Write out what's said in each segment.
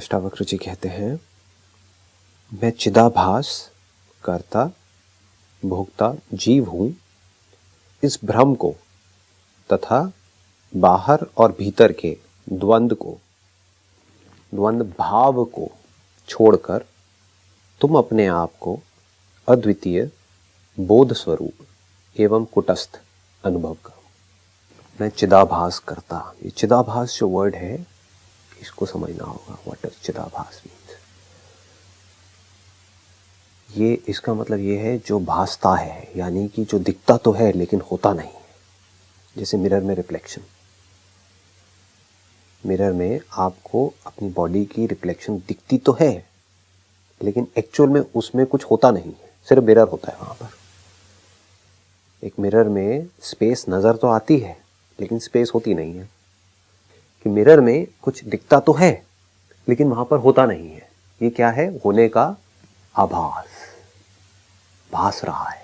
अष्टावक्र जी कहते हैं, मैं चिदाभास कर्ता भोक्ता जीव हूं। इस भ्रम को तथा बाहर और भीतर के द्वंद्व भाव को छोड़कर तुम अपने आप को अद्वितीय बोध स्वरूप एवं कुटस्थ अनुभव करो। मैं चिदाभास करता, ये चिदाभास जो वर्ड है इसको समझना होगा। व्हाट इज चिदाभास मीन्स? ये इसका मतलब ये है जो भासता है, यानी कि जो दिखता तो है लेकिन होता नहीं है। जैसे मिरर में रिफ्लेक्शन, मिरर में आपको अपनी बॉडी की रिफ्लेक्शन दिखती तो है लेकिन एक्चुअल में उसमें कुछ होता नहीं है, सिर्फ मिरर होता है वहां पर। एक मिरर में स्पेस नजर तो आती है लेकिन स्पेस होती नहीं है। कि मिरर में कुछ दिखता तो है लेकिन वहां पर होता नहीं है। ये क्या है? होने का आभास, भास रहा है।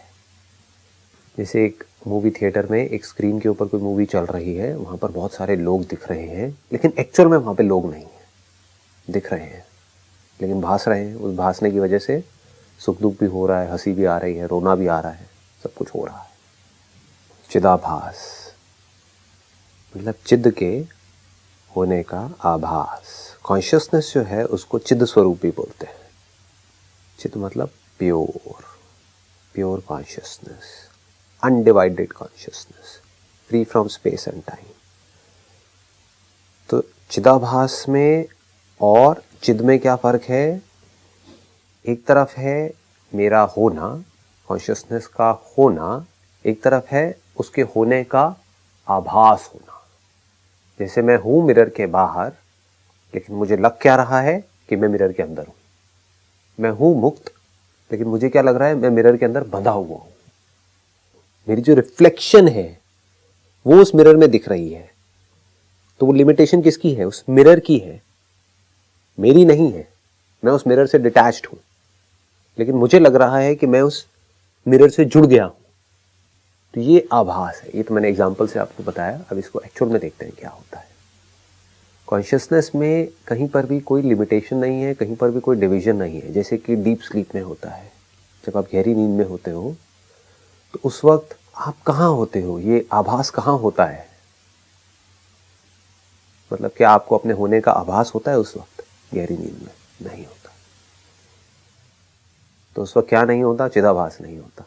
जैसे एक मूवी थिएटर में एक स्क्रीन के ऊपर कोई मूवी चल रही है, वहां पर बहुत सारे लोग दिख रहे हैं लेकिन एक्चुअल में वहां पे लोग नहीं है, दिख रहे हैं लेकिन भास रहे हैं। उस भासने की वजह से सुख दुख भी हो रहा है, हंसी भी आ रही है, रोना भी आ रहा है, सब कुछ हो रहा है। चिदाभास मतलब चिद के होने का आभास। कॉन्शियसनेस जो है उसको चिद स्वरूप भी बोलते हैं। चिद मतलब pure consciousness, undivided consciousness, free from space and time. तो चिदाभास में और चिद में क्या फर्क है? एक तरफ है मेरा होना, कॉन्शियसनेस का होना, एक तरफ है उसके होने का आभास होना। जैसे मैं हूं मिरर के बाहर लेकिन मुझे लग क्या रहा है कि मैं मिरर के अंदर हूं। मैं हूं मुक्त लेकिन मुझे क्या लग रहा है? मैं मिरर के अंदर बंधा हुआ हूं। मेरी जो रिफ्लेक्शन है वो उस मिरर में दिख रही है। तो वो लिमिटेशन किसकी है? उस मिरर की है, मेरी नहीं है। मैं उस मिरर से डिटैच्ड हूं लेकिन मुझे लग रहा है कि मैं उस मिरर से जुड़ गया हूं। तो ये आभास है। ये तो मैंने एग्जांपल से आपको बताया। अब इसको एक्चुअल में देखते हैं क्या होता है। कॉन्शियसनेस में कहीं पर भी कोई लिमिटेशन नहीं है, कहीं पर भी कोई डिवीजन नहीं है। जैसे कि डीप स्लीप में होता है, जब आप गहरी नींद में होते हो तो उस वक्त आप कहाँ होते हो, ये आभास कहाँ होता है? मतलब क्या आपको अपने होने का आभास होता है उस वक्त? गहरी नींद में नहीं होता। तो उस वक्त क्या नहीं होता? चिदाभास नहीं होता।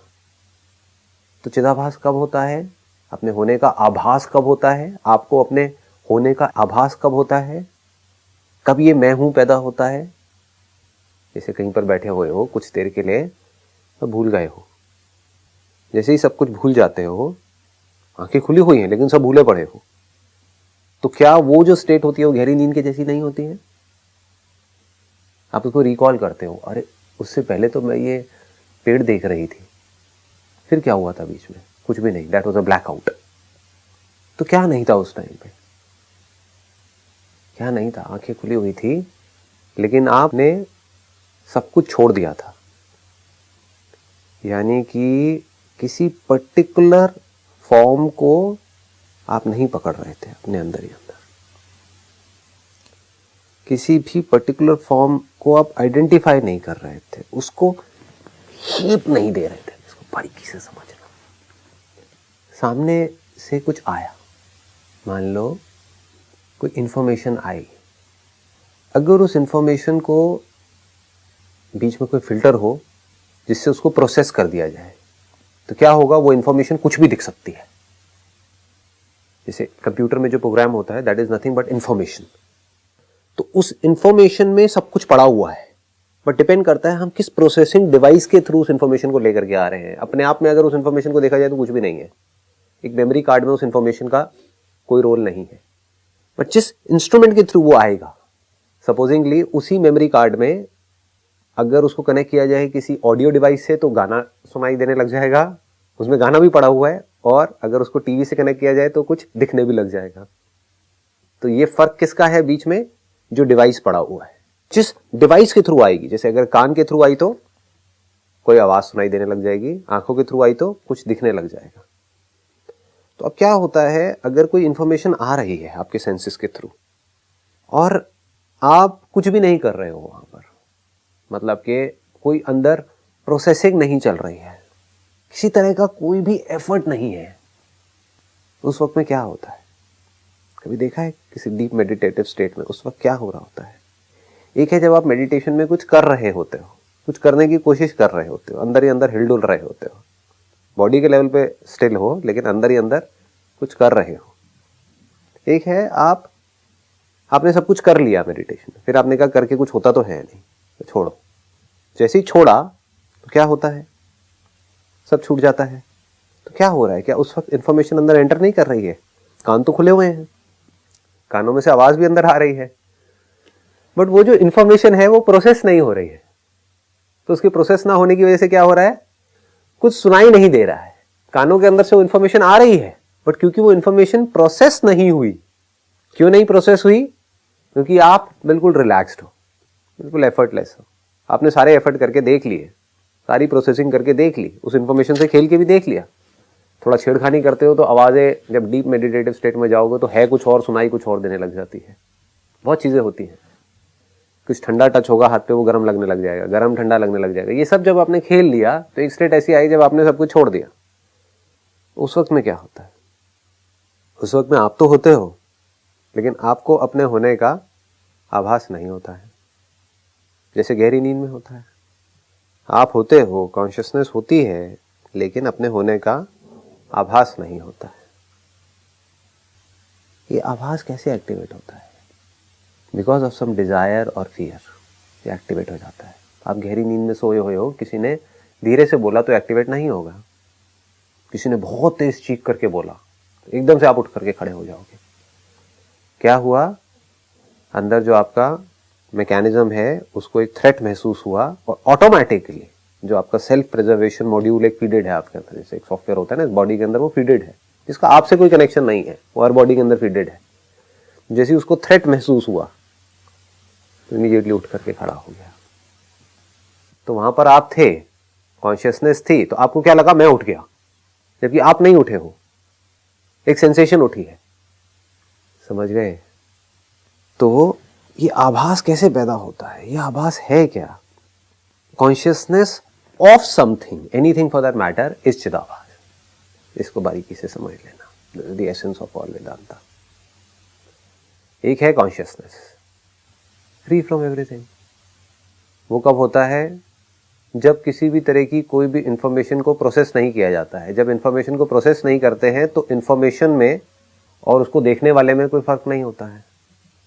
तो चिदाभास कब होता है? अपने होने का आभास कब होता है? आपको अपने होने का आभास कब होता है? कब ये मैं हूं पैदा होता है? जैसे कहीं पर बैठे हुए हो, कुछ देर के लिए तो भूल गए हो। जैसे ही सब कुछ भूल जाते हो, आंखें खुली हुई हैं लेकिन सब भूले पड़े हो, तो क्या वो जो स्टेट होती है वो गहरी नींद के जैसी नहीं होती है? आप उसको रिकॉल करते हो, अरे उससे पहले तो मैं ये पेड़ देख रही थी, फिर क्या हुआ था बीच में? कुछ भी नहीं, दैट वाज अ ब्लैकआउट। तो क्या नहीं था उस टाइम पे? क्या नहीं था? आंखें खुली हुई थी लेकिन आपने सब कुछ छोड़ दिया था। यानी कि किसी पर्टिकुलर फॉर्म को आप नहीं पकड़ रहे थे अपने अंदर ही अंदर। किसी भी पर्टिकुलर फॉर्म को आप आइडेंटिफाई नहीं कर रहे थे, उसको हीप नहीं दे रहे थे। इसको बारीकी से समझना। सामने से कुछ आया, मान लो कोई इंफॉर्मेशन आई, अगर उस इंफॉर्मेशन को बीच में कोई फिल्टर हो जिससे उसको प्रोसेस कर दिया जाए तो क्या होगा? वो इंफॉर्मेशन कुछ भी दिख सकती है। जैसे कंप्यूटर में जो प्रोग्राम होता है, that is nothing but information. तो उस इंफॉर्मेशन में सब कुछ पड़ा हुआ है, बट डिपेंड करता है हम किस प्रोसेसिंग डिवाइस के थ्रू उस इंफॉर्मेशन को लेकर के आ रहे हैं। अपने आप में अगर उस इंफॉर्मेशन को देखा जाए तो कुछ भी नहीं है। एक मेमोरी कार्ड में उस इंफॉर्मेशन का कोई रोल नहीं है, बट जिस इंस्ट्रूमेंट के थ्रू वो आएगा, सपोजिंगली उसी मेमोरी कार्ड में अगर उसको कनेक्ट किया जाए किसी ऑडियो डिवाइस से तो गाना सुनाई देने लग जाएगा, उसमें गाना भी पड़ा हुआ है। और अगर उसको टीवी से कनेक्ट किया जाए तो कुछ दिखने भी लग जाएगा। तो ये फर्क किसका है बीच में? जो डिवाइस पड़ा हुआ है, जिस डिवाइस के थ्रू आएगी। जैसे अगर कान के थ्रू आई तो कोई आवाज सुनाई देने लग जाएगी, आंखों के थ्रू आई तो कुछ दिखने लग जाएगा। तो अब क्या होता है, अगर कोई इंफॉर्मेशन आ रही है आपके सेंसेस के थ्रू और आप कुछ भी नहीं कर रहे हो वहां पर, मतलब कि कोई अंदर प्रोसेसिंग नहीं चल रही है, किसी तरह का कोई भी एफर्ट नहीं है, उस वक्त में क्या होता है? कभी देखा है किसी डीप मेडिटेटिव स्टेट में उस वक्त क्या हो रहा होता है? एक है जब आप मेडिटेशन में कुछ कर रहे होते हो, कुछ करने की कोशिश कर रहे होते हो, अंदर ही अंदर हिलडुल रहे होते हो, बॉडी के लेवल पे स्टिल हो लेकिन अंदर ही अंदर कुछ कर रहे हो। एक है आपने सब कुछ कर लिया मेडिटेशन, फिर आपने कहा करके कुछ होता तो है नहीं, तो छोड़ो। जैसे ही छोड़ा तो क्या होता है? सब छूट जाता है। तो क्या हो रहा है? क्या उस वक्त इंफॉर्मेशन अंदर एंटर नहीं कर रही है? कान तो खुले हुए हैं, कानों में से आवाज भी अंदर आ रही है, बट वो जो इंफॉर्मेशन है वो प्रोसेस नहीं हो रही है। तो उसकी प्रोसेस ना होने की वजह से क्या हो रहा है? कुछ सुनाई नहीं दे रहा है। कानों के अंदर से वो इंफॉर्मेशन आ रही है, बट क्योंकि वो इंफॉर्मेशन प्रोसेस नहीं हुई। क्यों नहीं प्रोसेस हुई? क्योंकि आप बिल्कुल रिलैक्स्ड हो, बिल्कुल एफर्टलेस हो। आपने सारे एफर्ट करके देख लिए, सारी प्रोसेसिंग करके देख ली, उस इंफॉर्मेशन से खेल के भी देख लिया। थोड़ा छेड़खानी करते हो तो आवाज़ें, जब डीप मेडिटेटिव स्टेट में जाओगे तो है कुछ और, सुनाई कुछ और देने लग जाती है। बहुत चीज़ें होती हैं। कुछ ठंडा टच होगा हाथ पे, वो गर्म लगने लग जाएगा, गर्म ठंडा लगने लग जाएगा। ये सब जब आपने खेल लिया तो एक स्टेट ऐसी आई जब आपने सब कुछ छोड़ दिया। उस वक्त में क्या होता है? उस वक्त में आप तो होते हो, लेकिन आपको अपने होने का आभास नहीं होता है। जैसे गहरी नींद में होता है, आप होते हो, कॉन्शियसनेस होती है, लेकिन अपने होने का आभास नहीं होता है। ये आभास कैसे एक्टिवेट होता है? बिकॉज ऑफ सम डिजायर और फियर ये एक्टिवेट हो जाता है। आप गहरी नींद में सोए हुए हो, किसी ने धीरे से बोला तो एक्टिवेट नहीं होगा, किसी ने बहुत तेज चीख करके बोला तो एकदम से आप उठ करके खड़े हो जाओगे। क्या हुआ? अंदर जो आपका मैकेनिज्म है उसको एक थ्रेट महसूस हुआ और ऑटोमेटिकली जो आपका सेल्फ प्रिजर्वेशन मॉड्यूल एक फीडेड है आपके अंदर, जैसे एक सॉफ्टवेयर होता है ना इस बॉडी के अंदर, वो फीडेड है, जिसका आपसे कोई कनेक्शन नहीं है, वो हर बॉडी के अंदर फीडेड है। जैसे उसको थ्रेट महसूस हुआ तो इमीडिएटली उठ करके खड़ा हो गया। तो वहां पर आप थे, कॉन्शियसनेस थी, तो आपको क्या लगा? मैं उठ गया, जबकि आप नहीं उठे हो, एक सेंसेशन उठी है। समझ गए? तो ये आभास कैसे पैदा होता है? ये आभास है क्या? Consciousness of something, anything for that matter, is चिदाभास। इसको बारीकी से समझ लेना, the essence of all Vedanta. एक है कॉन्शियसनेस फ्री फ्रॉम एवरीथिंग। वो कब होता है? जब किसी भी तरह की कोई भी इंफॉर्मेशन को प्रोसेस नहीं किया जाता है। जब इंफॉर्मेशन को प्रोसेस नहीं करते हैं तो इंफॉर्मेशन में और उसको देखने वाले में कोई फर्क नहीं होता है।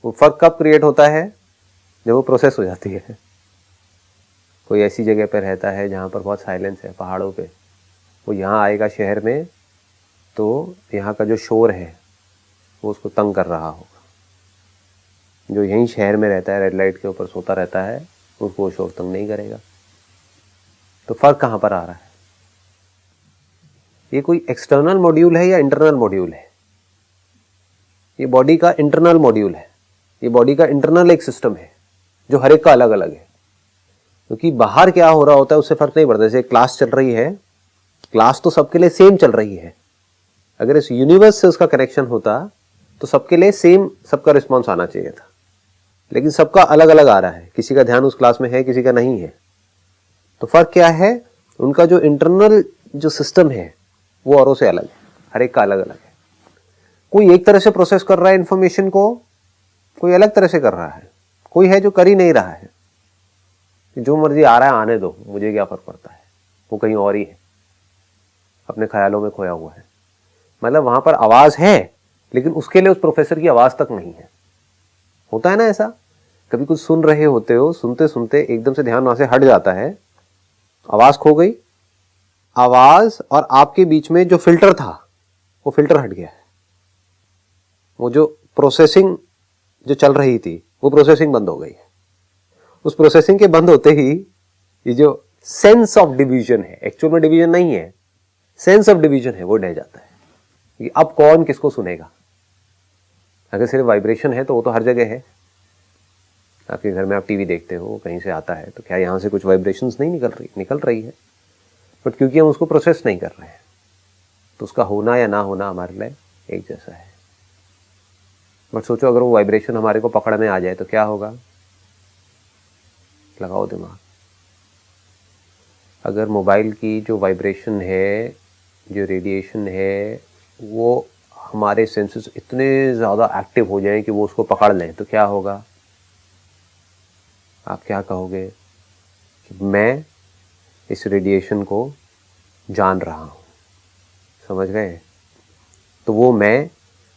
वो फर्क कब क्रिएट होता है? जब वो प्रोसेस हो जाती है। कोई ऐसी जगह पर रहता है जहाँ पर बहुत साइलेंस है, पहाड़ों पे, वो यहाँ आएगा शहर में तो यहाँ का जो शोर है वो उसको तंग कर रहा होगा। जो यहीं शहर में रहता है, रेड लाइट के ऊपर सोता रहता है, उसको वो शोर तंग नहीं करेगा। तो फर्क कहाँ पर आ रहा है? ये कोई एक्सटर्नल मॉड्यूल है या इंटरनल मॉड्यूल है? ये बॉडी का इंटरनल मॉड्यूल है, ये बॉडी का इंटरनल एक सिस्टम है जो हर एक का अलग अलग है। क्योंकि बाहर क्या हो रहा होता है उससे फर्क नहीं पड़ता। जैसे क्लास चल रही है, क्लास तो सबके लिए सेम चल रही है। अगर इस यूनिवर्स से उसका कनेक्शन होता तो सबके लिए सेम, सबका रिस्पॉन्स आना चाहिए था, लेकिन सबका अलग अलग आ रहा है। किसी का ध्यान उस क्लास में है, किसी का नहीं है। तो फर्क क्या है? उनका जो इंटरनल जो सिस्टम है वो औरों से अलग है, हर एक का अलग अलग है। कोई एक तरह से प्रोसेस कर रहा है इंफॉर्मेशन को, कोई अलग तरह से कर रहा है, कोई है जो कर ही नहीं रहा है। जो मर्जी आ रहा है आने दो, मुझे क्या फर्क पड़ता है, वो कहीं और ही है, अपने ख्यालों में खोया हुआ है। मतलब वहां पर आवाज है लेकिन उसके लिए उस प्रोफेसर की आवाज तक नहीं है। होता है ना ऐसा? कभी कुछ सुन रहे होते हो, सुनते सुनते एकदम से ध्यान वहां से हट जाता है, आवाज खो गई, आवाज और आपके बीच में जो फिल्टर था वो फिल्टर हट गया है। वो जो प्रोसेसिंग जो चल रही थी वो प्रोसेसिंग बंद हो गई है। उस प्रोसेसिंग के बंद होते ही ये जो सेंस ऑफ डिवीजन है, एक्चुअल में डिवीजन नहीं है, सेंस ऑफ डिवीजन है, वो ढह जाता है कि अब कौन किसको सुनेगा। अगर सिर्फ वाइब्रेशन है तो वो तो हर जगह है। आपके घर में आप टीवी देखते हो, कहीं से आता है, तो क्या यहां से कुछ वाइब्रेशंस नहीं निकल रही है, बट क्योंकि हम उसको प्रोसेस नहीं कर रहे हैं तो उसका होना या ना होना हमारे लिए एक जैसा है। बट सोचो अगर वो वाइब्रेशन हमारे को पकड़ में आ जाए तो क्या होगा? लगाओ दिमाग। अगर मोबाइल की जो वाइब्रेशन है, जो रेडिएशन है, वो हमारे सेंसेस इतने ज़्यादा एक्टिव हो जाएं कि वो उसको पकड़ लें, तो क्या होगा? आप क्या कहोगे कि मैं इस रेडिएशन को जान रहा हूँ। समझ गए? तो वो मैं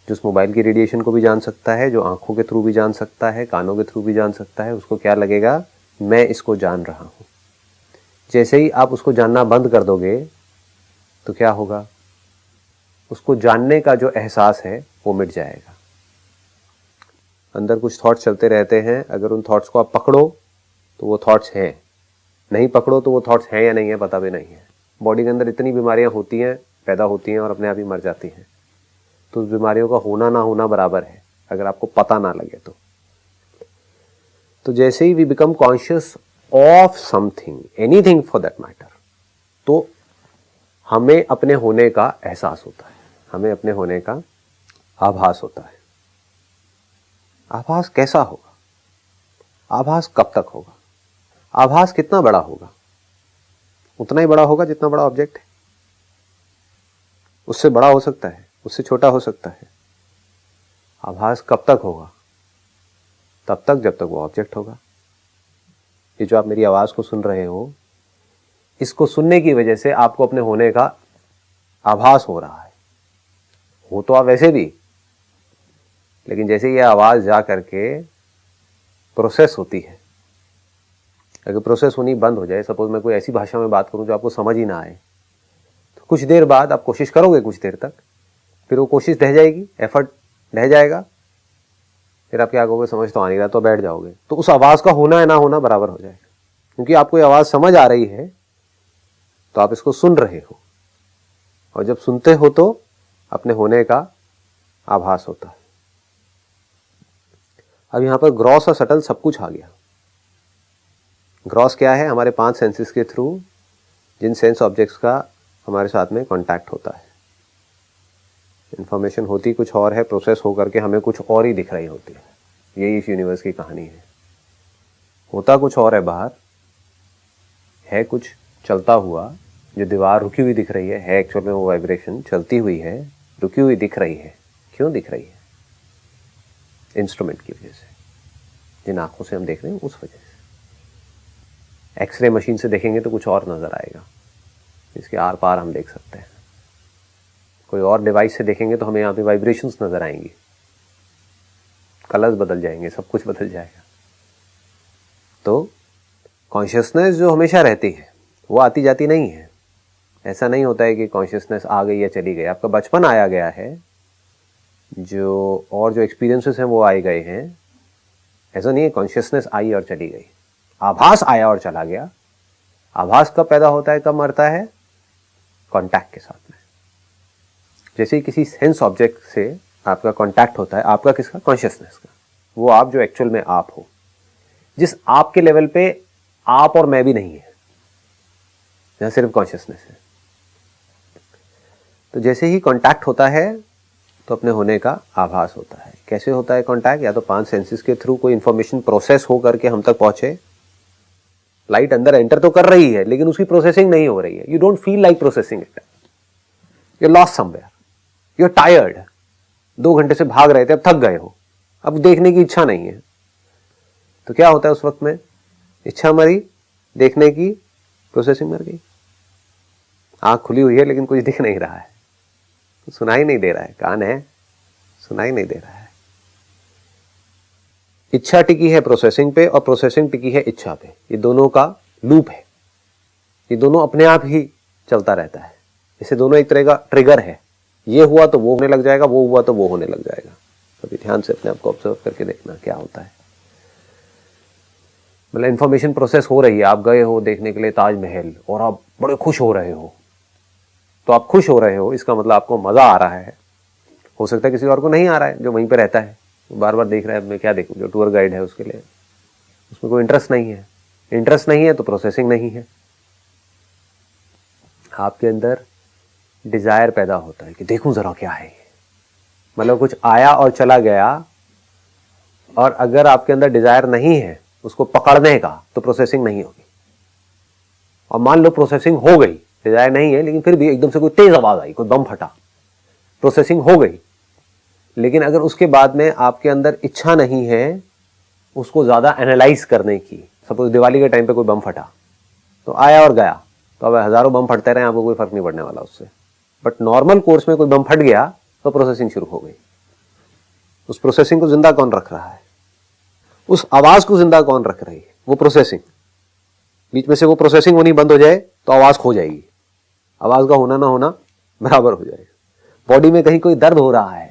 जो उस मोबाइल की रेडिएशन को भी जान सकता है, जो आंखों के थ्रू भी जान सकता है, कानों के थ्रू भी जान सकता है, उसको क्या लगेगा? मैं इसको जान रहा हूँ। जैसे ही आप उसको जानना बंद कर दोगे तो क्या होगा? उसको जानने का जो एहसास है वो मिट जाएगा। अंदर कुछ थॉट्स चलते रहते हैं, अगर उन थॉट्स को आप पकड़ो तो वो थॉट्स हैं, नहीं पकड़ो तो वो थॉट्स हैं या नहीं है पता भी नहीं है। बॉडी के अंदर इतनी बीमारियां होती हैं, पैदा होती हैं और अपने आप ही मर जाती हैं। तो उस बीमारियों का होना ना होना बराबर है, अगर आपको पता ना लगे तो जैसे ही we become conscious of something, anything for that matter, तो हमें अपने होने का एहसास होता है, हमें अपने होने का आभास होता है। आभास कैसा होगा? आभास कब तक होगा? आभास कितना बड़ा होगा? उतना ही बड़ा होगा जितना बड़ा ऑब्जेक्ट है। उससे बड़ा हो सकता है, उससे छोटा हो सकता है। आभास कब तक होगा? तब तक जब तक वो ऑब्जेक्ट होगा। ये जो आप मेरी आवाज को सुन रहे हो, इसको सुनने की वजह से आपको अपने होने का आभास हो रहा है। हो तो आप वैसे भी, लेकिन जैसे ये आवाज जा करके प्रोसेस होती है, अगर प्रोसेस होनी बंद हो जाए, सपोज मैं कोई ऐसी भाषा में बात करूं जो आपको समझ ही ना आए, तो कुछ देर बाद आप कोशिश करोगे, कुछ देर तक, फिर वो कोशिश ढह जाएगी, एफर्ट ढह जाएगा, फिर आप क्या कहोगे? समझ तो आ नहीं रहा, तो बैठ जाओगे। तो उस आवाज का होना है ना होना बराबर हो जाएगा, क्योंकि आपको ये आवाज समझ आ रही है तो आप इसको सुन रहे हो, और जब सुनते हो तो अपने होने का आभास होता है। अब यहां पर ग्रॉस और सटल सब कुछ आ गया। ग्रॉस क्या है? हमारे 5 सेंसेस के थ्रू जिन सेंस ऑब्जेक्ट्स का हमारे साथ में कांटेक्ट होता है। इंफॉर्मेशन होती कुछ और है, प्रोसेस होकर के हमें कुछ और ही दिख रही होती है। यही इस यूनिवर्स की कहानी है। होता कुछ और है बाहर, है कुछ चलता हुआ, जो दीवार रुकी हुई दिख रही है एक्चुअल में वो वाइब्रेशन चलती हुई है, रुकी हुई दिख रही है। क्यों दिख रही है? इंस्ट्रूमेंट की वजह से, जिन आंखों से हम देख रहे हैं उस वजह से। एक्सरे मशीन से देखेंगे तो कुछ और नजर आएगा, इसके आर पार हम देख सकते हैं। कोई और डिवाइस से देखेंगे तो हमें यहाँ पे वाइब्रेशंस नजर आएंगी, कलर्स बदल जाएंगे, सब कुछ बदल जाएगा। तो कॉन्शियसनेस जो हमेशा रहती है वो आती जाती नहीं है। ऐसा नहीं होता है कि कॉन्शियसनेस आ गई या चली गई। आपका बचपन आया गया है, जो एक्सपीरियंसेस हैं वो आए गए हैं। ऐसा नहीं है कॉन्शियसनेस आई और चली गई। आभास आया और चला गया। आभास कब पैदा होता है, कब मरता है? कांटेक्ट के साथ में। जैसे ही किसी सेंस ऑब्जेक्ट से आपका कांटेक्ट होता है, आपका किसका? कॉन्शियसनेस का। वो आप जो एक्चुअल में आप हो, जिस आप के लेवल पे आप और मैं भी नहीं है, यहां सिर्फ कॉन्शियसनेस है। तो जैसे ही कांटेक्ट होता है तो अपने होने का आभास होता है। कैसे होता है कांटेक्ट? या तो 5 सेंसेस के थ्रू कोई इंफॉर्मेशन प्रोसेस हो करके हम तक पहुंचे। लाइट अंदर एंटर तो कर रही है लेकिन उसकी प्रोसेसिंग नहीं हो रही है। You don't feel like processing it, you lost somewhere, you are tired. 2 घंटे से भाग रहे थे, अब थक गए हो, अब देखने की इच्छा नहीं है। तो क्या होता है उस वक्त में? इच्छा मरी, देखने की प्रोसेसिंग मर गई। आंख खुली हुई है लेकिन कुछ दिख नहीं रहा है, सुनाई नहीं दे रहा है। कान है, सुनाई नहीं दे रहा है। इच्छा टिकी है प्रोसेसिंग पे और प्रोसेसिंग टिकी है इच्छा पे। ये दोनों का लूप है, ये दोनों अपने आप ही चलता रहता है। इसे दोनों एक तरह का ट्रिगर है। ये हुआ तो वो होने लग जाएगा, वो हुआ तो वो होने लग जाएगा। कभी ध्यान से अपने आप को ऑब्जर्व करके देखना क्या होता है। मतलब इंफॉर्मेशन प्रोसेस हो रही है, आप गए हो देखने के लिए ताजमहल और आप बड़े खुश हो रहे हो। तो आप खुश हो रहे हो, इसका मतलब आपको मजा आ रहा है। हो सकता है किसी और को नहीं आ रहा है, जो वहीं पे रहता है, बार बार देख रहा है। मैं क्या देखूं? जो टूर गाइड है उसके लिए उसमें कोई इंटरेस्ट नहीं है। इंटरेस्ट नहीं है तो प्रोसेसिंग नहीं है। आपके अंदर डिजायर पैदा होता है कि देखूं जरा क्या है। मतलब कुछ आया और चला गया, और अगर आपके अंदर डिजायर नहीं है उसको पकड़ने का, तो प्रोसेसिंग नहीं होगी। और मान लो प्रोसेसिंग हो गई, डिजायर नहीं है लेकिन फिर भी एकदम से कोई तेज आवाज आई, कोई बम फटा, प्रोसेसिंग हो गई, लेकिन अगर उसके बाद में आपके अंदर इच्छा नहीं है उसको ज्यादा एनालाइज करने की, सपोज दिवाली के टाइम पे कोई बम फटा तो आया और गया, तो अब हजारों बम फटते रहे, आपको कोई फर्क नहीं पड़ने वाला उससे। बट नॉर्मल कोर्स में कोई बम फट गया तो प्रोसेसिंग शुरू हो गई। उस प्रोसेसिंग को जिंदा कौन रख रहा है? उस आवाज को जिंदा कौन रख रही है? वो प्रोसेसिंग। बीच में से वो प्रोसेसिंग होनी बंद हो जाए तो आवाज खो जाएगी, आवाज का होना ना होना बराबर हो जाएगा। बॉडी में कहीं कोई दर्द हो रहा है,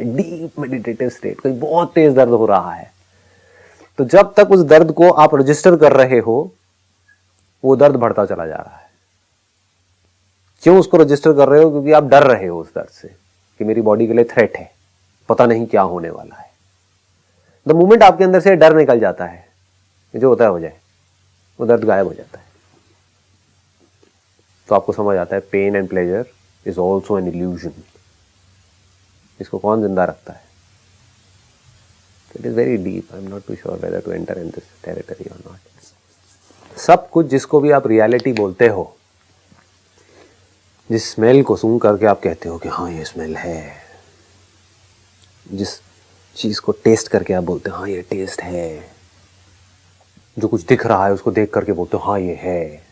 डीप मेडिटेटिव स्टेट, कोई बहुत तेज दर्द हो रहा है, तो जब तक उस दर्द को आप रजिस्टर कर रहे हो वो दर्द बढ़ता चला जा रहा है। क्यों उसको रजिस्टर कर रहे हो? क्योंकि आप डर रहे हो उस दर्द से कि मेरी बॉडी के लिए थ्रेट है, पता नहीं क्या होने वाला है। द मोमेंट आपके अंदर से डर निकल जाता है, जो होता है हो जाए, वो दर्द गायब हो जाता है। तो आपको समझ आता है pain and pleasure is also an illusion. इसको कौन जिंदा रखता है? It is very deep, I am not too sure whether to enter in this territory और नॉट। सब कुछ जिसको भी आप रियलिटी बोलते हो, जिस स्मेल को सूंघ करके आप कहते हो कि हाँ ये स्मेल है, जिस चीज को टेस्ट करके आप बोलते हो हाँ ये टेस्ट है, जो कुछ दिख रहा है उसको देख करके बोलते हो हाँ ये है,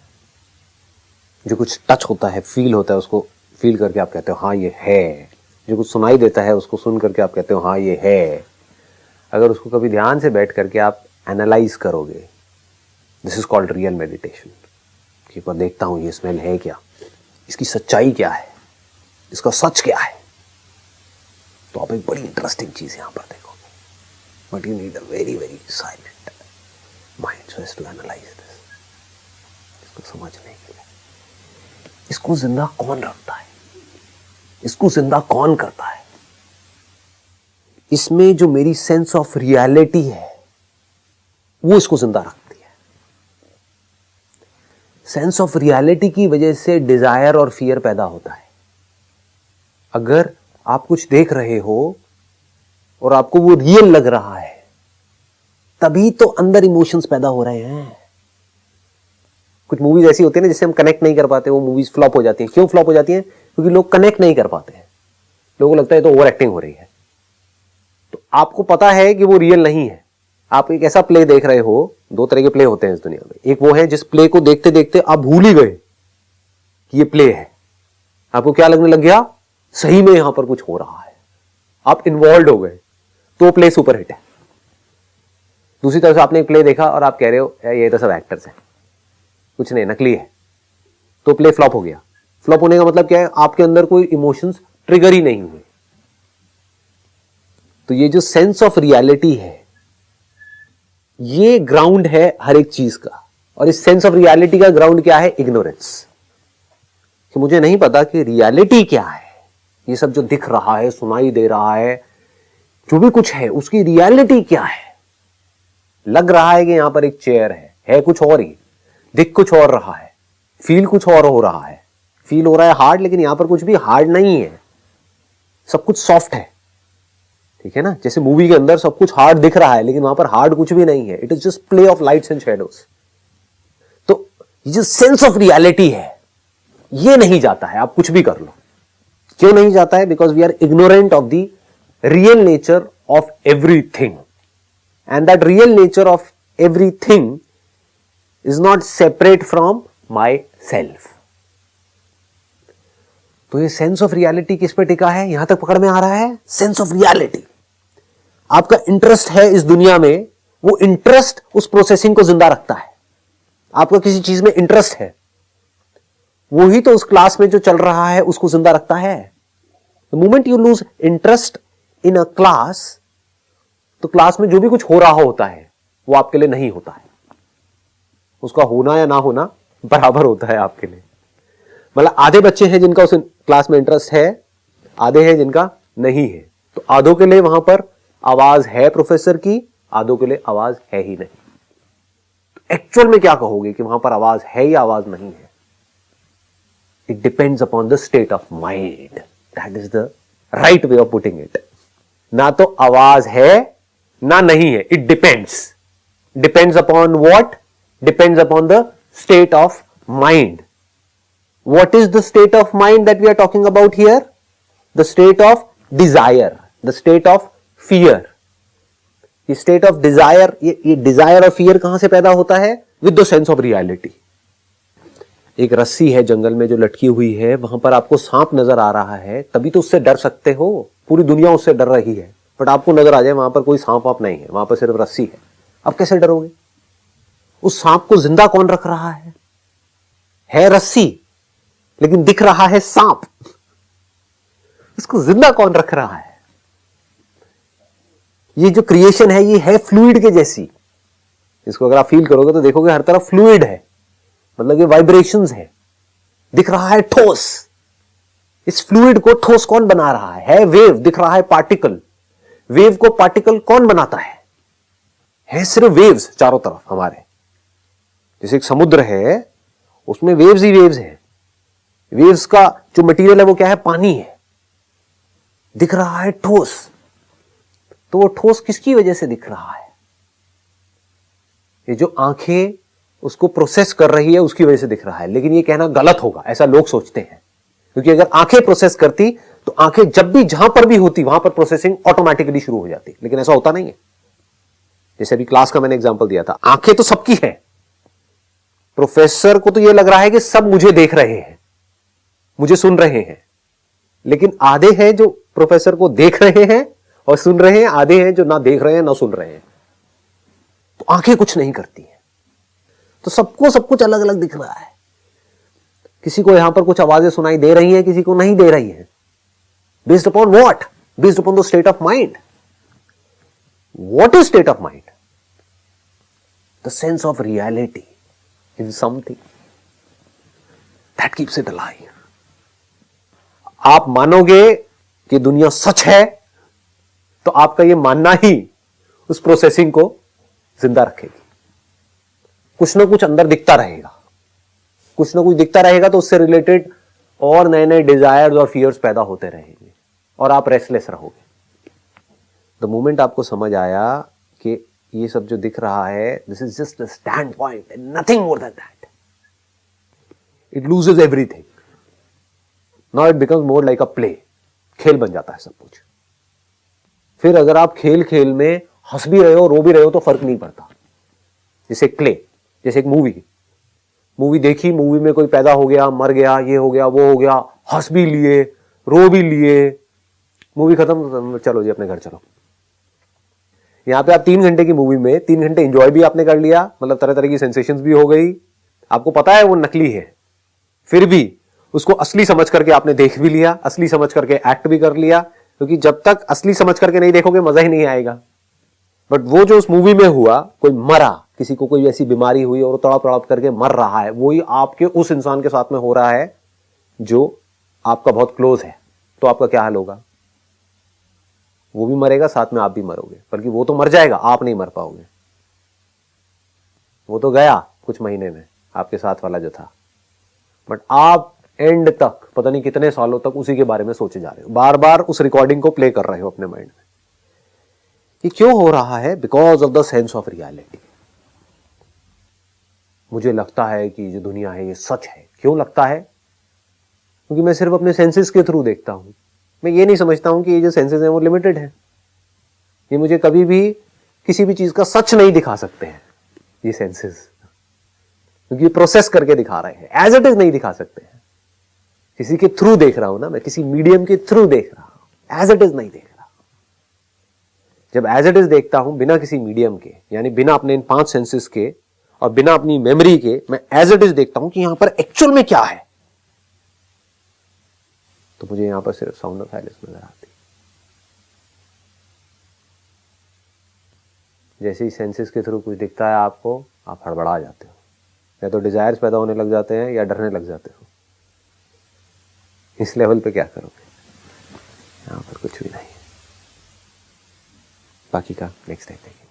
जो कुछ टच होता है, फील होता है, उसको फील करके आप कहते हो हाँ ये है, जो कुछ सुनाई देता है उसको सुन करके आप कहते हो हाँ ये है। अगर उसको कभी ध्यान से बैठ करके आप एनालाइज करोगे, this is called real meditation, कि मैं देखता हूं ये स्मेल है क्या, इसकी सच्चाई क्या है, इसका सच क्या है, तो आप एक बड़ी इंटरेस्टिंग चीज यहां पर देखोगे। But you need a very very silent mind so as to analyse this. इसको समझने के लिए इसको जिंदा कौन रखता है, इसको जिंदा कौन करता है? इसमें जो मेरी सेंस ऑफ रियलिटी है वो इसको जिंदा रखती है। सेंस ऑफ रियलिटी की वजह से डिजायर और फियर पैदा होता है। अगर आप कुछ देख रहे हो और आपको वो रियल लग रहा है, तभी तो अंदर इमोशंस पैदा हो रहे हैं। कुछ मूवीज ऐसी होती है ना जिससे हम कनेक्ट नहीं कर पाते, वो मूवीज फ्लॉप हो जाती हैं। क्यों फ्लॉप हो जाती हैं? क्योंकि लोग कनेक्ट नहीं कर पाते हैं, लोगों को लगता है तो ओवर एक्टिंग हो रही है। तो आपको पता है कि वो रियल नहीं है। आप एक ऐसा प्ले देख रहे हो, दो तरह के प्ले होते हैं इस दुनिया में। एक वो है जिस प्ले को देखते देखते आप भूल ही गए कि ये प्ले है, आपको क्या लगने लग गया, सही में यहां पर कुछ हो रहा है, आप इन्वॉल्व हो गए, तो प्ले सुपर हिट है। दूसरी तरफ से आपने एक प्ले देखा और आप कह रहे हो ये तो सब एक्टर्स हैं, कुछ नहीं, नकली है, तो प्ले फ्लॉप हो गया। फ्लॉप होने का मतलब क्या है? आपके अंदर कोई इमोशंस ट्रिगर ही नहीं हुए। तो ये जो सेंस ऑफ रियलिटी है, ये ग्राउंड है हर एक चीज का। और इस सेंस ऑफ रियलिटी का ग्राउंड क्या है? इग्नोरेंस, कि मुझे नहीं पता कि रियलिटी क्या है। ये सब जो दिख रहा है, सुनाई दे रहा है, जो भी कुछ है, उसकी रियलिटी क्या है? लग रहा है कि यहां पर एक चेयर है कुछ और ही, दिख कुछ और रहा है, फील कुछ और हो रहा है। फील हो रहा है हार्ड, लेकिन यहां पर कुछ भी हार्ड नहीं है, सब कुछ सॉफ्ट है। ठीक है ना? जैसे मूवी के अंदर सब कुछ हार्ड दिख रहा है लेकिन वहां पर हार्ड कुछ भी नहीं है, it is just play of lights and shadows. तो ये जो सेंस ऑफ रियलिटी है ये नहीं जाता है, आप कुछ भी कर लो। क्यों नहीं जाता है? Because we are ignorant of the real nature of everything, and that real nature of everything is not separate from my self. तो ये सेंस ऑफ रियलिटी किस पे टिका है? यहां तक पकड़ में आ रहा है? सेंस ऑफ रियलिटी, आपका इंटरेस्ट है इस दुनिया में, वो इंटरेस्ट उस प्रोसेसिंग को जिंदा रखता है। आपका किसी चीज में इंटरेस्ट है, वो ही तो उस क्लास में जो चल रहा है उसको जिंदा रखता है। The moment you lose interest in a class, तो क्लास में जो भी कुछ हो रहा होता है वो आपके लिए नहीं होता है। उसका होना या ना होना बराबर होता है आपके लिए। मतलब आधे बच्चे हैं जिनका उस क्लास में इंटरेस्ट है, आधे हैं जिनका नहीं है। तो आधों के लिए वहां पर आवाज है प्रोफेसर की, आधों के लिए आवाज है ही नहीं। तो एक्चुअल में क्या कहोगे कि वहां पर आवाज है या आवाज नहीं है? It depends upon the state of mind, that is the right way of putting it. ना तो आवाज है ना नहीं है, it depends. Depends upon what? Depends upon the state of mind. What is the state of mind that we are talking about here? The state of desire, the state of fear. ये state of desire, ये desire और fear कहां से पैदा होता है? With the sense of reality. एक रस्सी है जंगल में जो लटकी हुई है, वहां पर आपको सांप नजर आ रहा है, तभी तो उससे डर सकते हो. पूरी दुनिया उससे डर रही है, बट आपको नजर आ जाए वहां पर कोई सांप आप नहीं है, वहां पर सिर्फ रस्सी है. अब कैसे डरोगे? उस सांप को जिंदा कौन रख रहा है रस्सी, लेकिन दिख रहा है सांप. इसको जिंदा कौन रख रहा है? ये जो क्रिएशन है ये है फ्लूइड के जैसी. इसको अगर आप फील करोगे तो देखोगे हर तरफ फ्लूइड है, मतलब ये वाइब्रेशंस है. दिख रहा है ठोस. इस फ्लूइड को ठोस कौन बना रहा है वेव. दिख रहा है पार्टिकल. वेव को पार्टिकल कौन बनाता है सिर्फ वेव्स चारों तरफ हमारे. जैसे एक समुद्र है, उसमें वेव्स ही वेव्स हैं. वेव्स का जो मटेरियल है वो क्या है? पानी है. दिख रहा है ठोस. तो वो ठोस किसकी वजह से दिख रहा है? ये जो आंखें उसको प्रोसेस कर रही है उसकी वजह से दिख रहा है. लेकिन ये कहना गलत होगा, ऐसा लोग सोचते हैं. क्योंकि अगर आंखें प्रोसेस करती तो आंखें जब भी जहां पर भी होती वहां पर प्रोसेसिंग ऑटोमेटिकली शुरू हो जाती. लेकिन ऐसा होता नहीं है. जैसे अभी क्लास का मैंने एग्जांपल दिया था, आंखें तो सबकी है. प्रोफेसर को तो यह लग रहा है कि सब मुझे देख रहे हैं, मुझे सुन रहे हैं. लेकिन आधे हैं जो प्रोफेसर को देख रहे हैं और सुन रहे हैं, आधे हैं जो ना देख रहे हैं ना सुन रहे हैं. तो आंखें कुछ नहीं करती हैं. तो सबको सब कुछ अलग अलग दिख रहा है. किसी को यहां पर कुछ आवाजें सुनाई दे रही हैं, किसी को नहीं दे रही हैं. Based upon what? Based upon the state of mind. What is state of mind? The sense of reality in something that keeps it alive. आप मानोगे कि दुनिया सच है तो आपका यह मानना ही उस प्रोसेसिंग को जिंदा रखेगी. कुछ ना कुछ अंदर दिखता रहेगा, कुछ ना कुछ दिखता रहेगा, तो उससे रिलेटेड और नए नए डिजायर्स और फियर्स पैदा होते रहेंगे और आप रेस्टलेस रहोगे. द मोमेंट आपको समझ आया कि ये सब जो दिख रहा है this is just a stand point, nothing more than that, it loses everything. Now it becomes more like a play. खेल बन जाता है सब कुछ. फिर अगर आप खेल खेल में हंस भी रहे हो रो भी रहे हो तो फर्क नहीं पड़ता. जैसे क्ले, जैसे एक मूवी देखी, मूवी में कोई पैदा हो गया, मर गया, ये हो गया, वो हो गया, हंस भी लिए, रो भी लिए, मूवी खत्म, चलो जी अपने घर चलो. यहां पे आप 3 घंटे की मूवी में 3 घंटे एंजॉय भी आपने कर लिया, मतलब तरह तरह की सेंसेशंस भी हो गई. आपको पता है वो नकली है, फिर भी उसको असली समझ करके आपने देख भी लिया, असली समझ करके एक्ट भी कर लिया. क्योंकि जब तक असली समझ करके नहीं देखोगे मजा ही नहीं आएगा. बट वो जो उस मूवी में हुआ, कोई मरा, किसी को कोई ऐसी बीमारी हुई और तड़प तड़प करके मर रहा है, वही आपके उस इंसान के साथ में हो रहा है जो आपका बहुत क्लोज है. तो आपका क्या हाल होगा? वो भी मरेगा, साथ में आप भी मरोगे. बल्कि वो तो मर जाएगा, आप नहीं मर पाओगे. वो तो गया कुछ महीने में आपके साथ वाला जो था, बट आप एंड तक पता नहीं कितने सालों तक उसी के बारे में सोचे जा रहे हो, बार बार उस रिकॉर्डिंग को प्ले कर रहे हो अपने माइंड में. ये क्यों हो रहा है? Because of the sense of reality. मुझे लगता है कि जो दुनिया है ये सच है. क्यों लगता है? क्योंकि मैं सिर्फ अपने सेंसेस के थ्रू देखता हूं. मैं ये नहीं समझता हूं कि ये जो सेंसेस हैं वो लिमिटेड है. ये मुझे कभी भी किसी भी चीज का सच नहीं दिखा सकते हैं ये सेंसेस, क्योंकि प्रोसेस करके दिखा रहे हैं. एज इट इज नहीं दिखा सकते हैं. किसी के थ्रू देख रहा हूं ना मैं, किसी मीडियम के थ्रू देख रहा हूं. एज इट इज नहीं देख रहा. जब एज इट इज देखता हूं बिना किसी मीडियम के, यानी बिना अपने इन 5 सेंसेस के और बिना अपनी मेमोरी के, मैं एज इट इज देखता हूं कि यहां पर एक्चुअल में क्या है, तो मुझे यहां पर सिर्फ साउंड ऑफ साइलेंस नजर आती. जैसे ही सेंसेस के थ्रू कुछ दिखता है आपको, आप हड़बड़ा जाते हो, या तो डिजायर्स पैदा होने लग जाते हैं या डरने लग जाते हो. इस लेवल पे क्या करोगे? यहां पर कुछ भी नहीं है. बाकी का नेक्स्ट टाइम देखेंगे.